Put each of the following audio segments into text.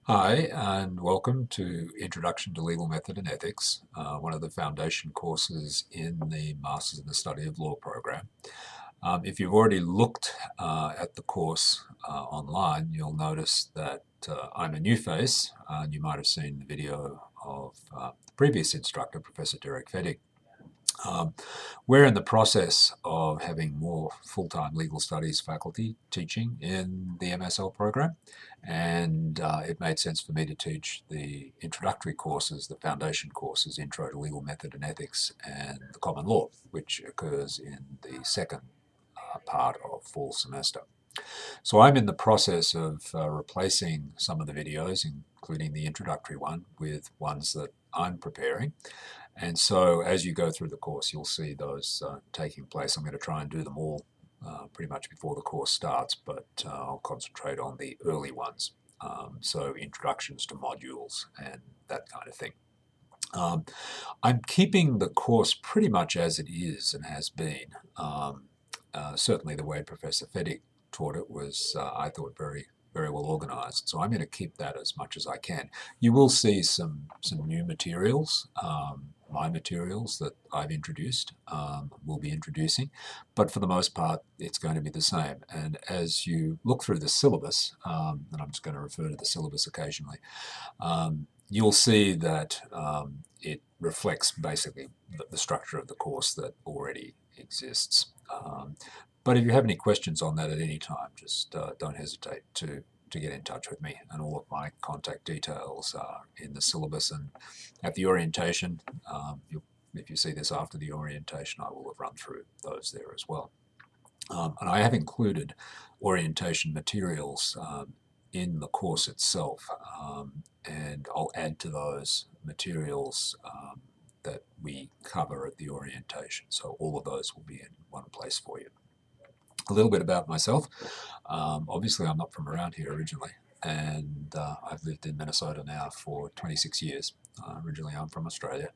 Hi, and welcome to Introduction to Legal Method and Ethics, one of the foundation courses in the Masters in the Study of Law program. If you've already looked at the course online, you'll notice that I'm a new face, and you might have seen the video of the previous instructor, Professor Derek Fettig. Um, we're in the process of having more full-time legal studies faculty teaching in the MSL program, and it made sense for me to teach the introductory courses, the foundation courses, Intro to Legal Method and Ethics, and the Common Law, which occurs in the second part of fall semester. So I'm in the process of replacing some of the videos, including the introductory one, with ones that I'm preparing. And so as you go through the course, you'll see those taking place. I'm going to try and do them all pretty much before the course starts, but I'll concentrate on the early ones. So introductions to modules and that kind of thing. Um, I'm keeping the course pretty much as it is and has been. Certainly the way Professor Fettig taught it was, I thought, very well organized. So I'm going to keep that as much as I can. You will see some new materials. My materials that I've introduced will be introducing, but for the most part, it's going to be the same. And as you look through the syllabus, and I'm just going to refer to the syllabus occasionally, you'll see that it reflects basically the structure of the course that already exists. But if you have any questions on that at any time, just don't hesitate to get in touch with me, and all of my contact details are in the syllabus and at the orientation. If you see this after the orientation, I will have run through those there as well. And I have included orientation materials in the course itself, and I'll add to those materials that we cover at the orientation. So all of those will be in one place for you. A little bit about myself. Obviously, I'm not from around here originally, and I've lived in Minnesota now for 26 years. Originally, I'm from Australia.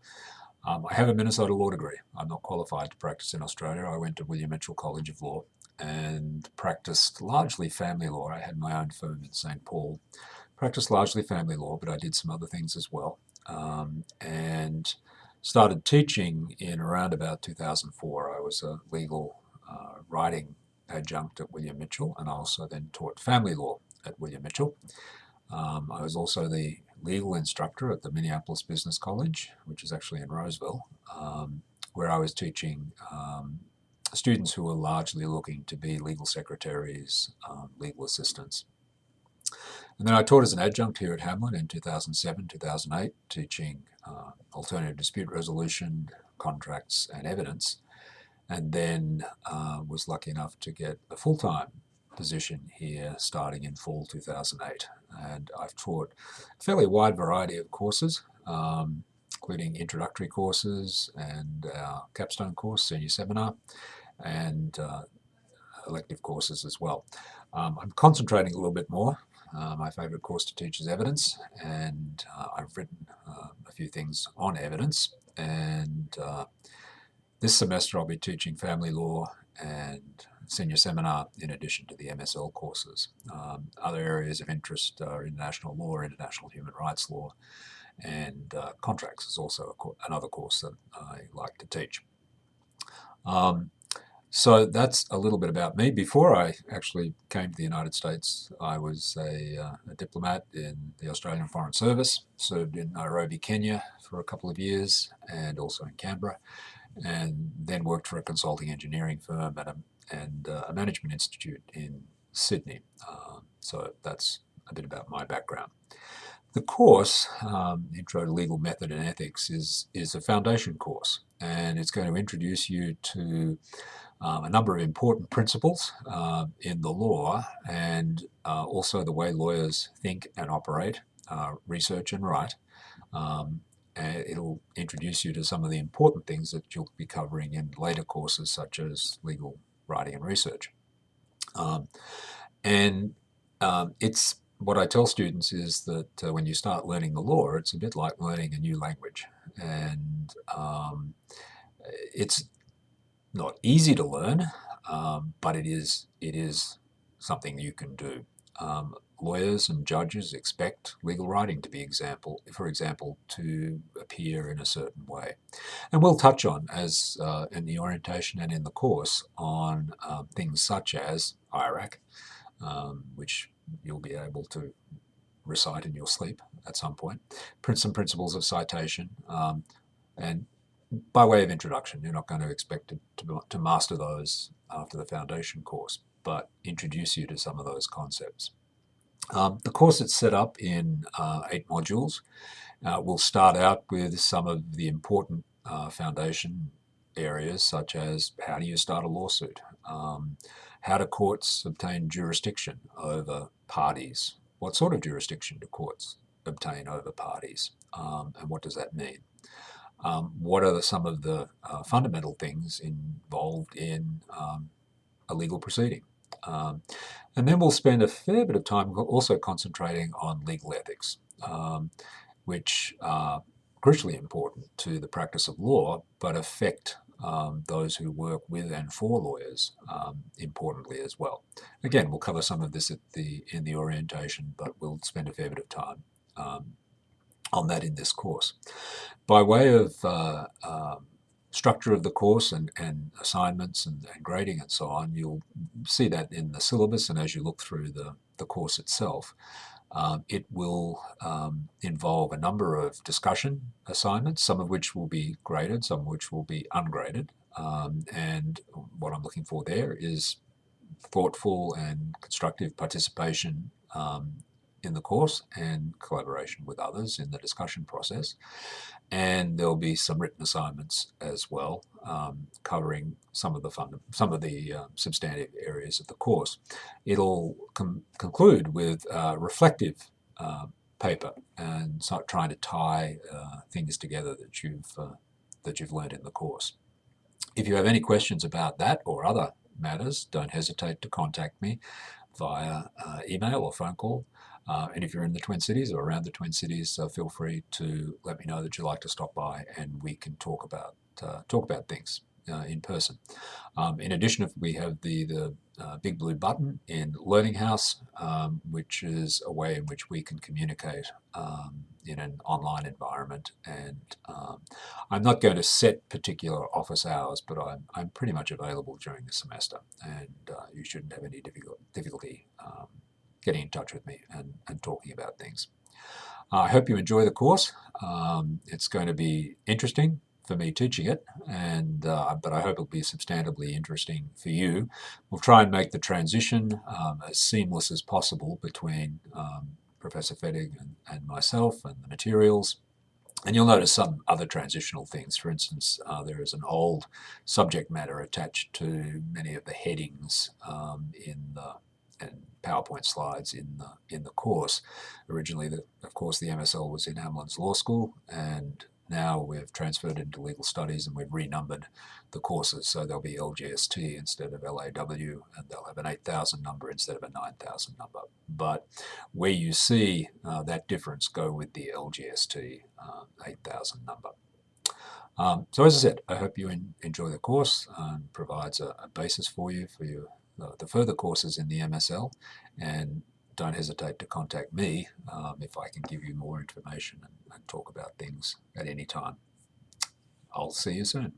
I have a Minnesota law degree. I'm not qualified to practice in Australia. I went to William Mitchell College of Law and practiced largely family law. I had my own firm in St. Paul. Practiced largely family law, but I did some other things as well. And started teaching in around about 2004. I was a legal writing adjunct at William Mitchell, and I also then taught family law at William Mitchell. I was also the legal instructor at the Minneapolis Business College, which is actually in Roseville, where I was teaching students who were largely looking to be legal secretaries, legal assistants. And then I taught as an adjunct here at Hamlin in 2007, 2008, teaching alternative dispute resolution, contracts, and evidence. And then was lucky enough to get a full-time position here starting in fall 2008. And I've taught a fairly wide variety of courses, including introductory courses and our capstone course, senior seminar, and elective courses as well. I'm concentrating a little bit more. My favourite course to teach is evidence, and I've written a few things on evidence. And this semester I'll be teaching family law and senior seminar in addition to the MSL courses. Other areas of interest are international law, international human rights law, and contracts is also another course that I like to teach. So that's a little bit about me. Before I actually came to the United States, I was a diplomat in the Australian Foreign Service, served in Nairobi, Kenya for a couple of years, and also in Canberra, and then worked for a consulting engineering firm and a management institute in Sydney. So that's a bit about my background. The course, Intro to Legal Method and Ethics, is a foundation course, and it's going to introduce you to a number of important principles in the law, and also the way lawyers think and operate, research and write. It'll introduce you to some of the important things that you'll be covering in later courses, such as legal writing and research. And it's what I tell students is that when you start learning the law, it's a bit like learning a new language, and it's not easy to learn, but it is something you can do. lawyers and judges expect legal writing to be for example, to appear in a certain way. And we'll touch on, as in the orientation and in the course, on things such as IRAC, which you'll be able to recite in your sleep at some point, some principles of citation, and by way of introduction, you're not going to expect to master those after the foundation course, but introduce you to some of those concepts. The course is set up in 8 modules. We'll start out with some of the important foundation areas, such as how do you start a lawsuit, how do courts obtain jurisdiction over parties, what sort of jurisdiction do courts obtain over parties, and what does that mean? What are some of the fundamental things involved in a legal proceeding? And then we'll spend a fair bit of time also concentrating on legal ethics, which are crucially important to the practice of law, but affect those who work with and for lawyers importantly as well. Again, we'll cover some of this in the orientation, but we'll spend a fair bit of time on that in this course. By way of structure of the course and assignments and grading and so on, you'll see that in the syllabus, and as you look through the course itself, it will involve a number of discussion assignments, some of which will be graded, some of which will be ungraded, and what I'm looking for there is thoughtful and constructive participation in the course and collaboration with others in the discussion process. And there'll be some written assignments as well, covering some of the substantive areas of the course. It'll conclude with a reflective paper and start trying to tie things together that you've learned in the course. If you have any questions about that or other matters, don't hesitate to contact me via email or phone call. And if you're in the Twin Cities or around the Twin Cities, feel free to let me know that you'd like to stop by, and we can talk about things in person. In addition, we have the big blue button in Learning House, which is a way in which we can communicate in an online environment. And I'm not going to set particular office hours, but I'm pretty much available during the semester, and you shouldn't have any difficulty getting in touch with me and talking about things. I hope you enjoy the course. It's going to be interesting for me teaching it, but I hope it'll be substantively interesting for you. We'll try and make the transition as seamless as possible between Professor Fettig and myself and the materials. And you'll notice some other transitional things. For instance, there is an old subject matter attached to many of the headings and PowerPoint slides in the course. Originally, of course, the MSL was in Hamlin's Law School, and now we've transferred into legal studies and we've renumbered the courses, so they'll be LGST instead of LAW, and they'll have an 8,000 number instead of a 9,000 number. But where you see that difference, go with the LGST 8,000 number. So as I said, I hope you enjoy the course and provides a basis for you for the further courses in the MSL, and don't hesitate to contact me if I can give you more information and talk about things at any time. I'll see you soon.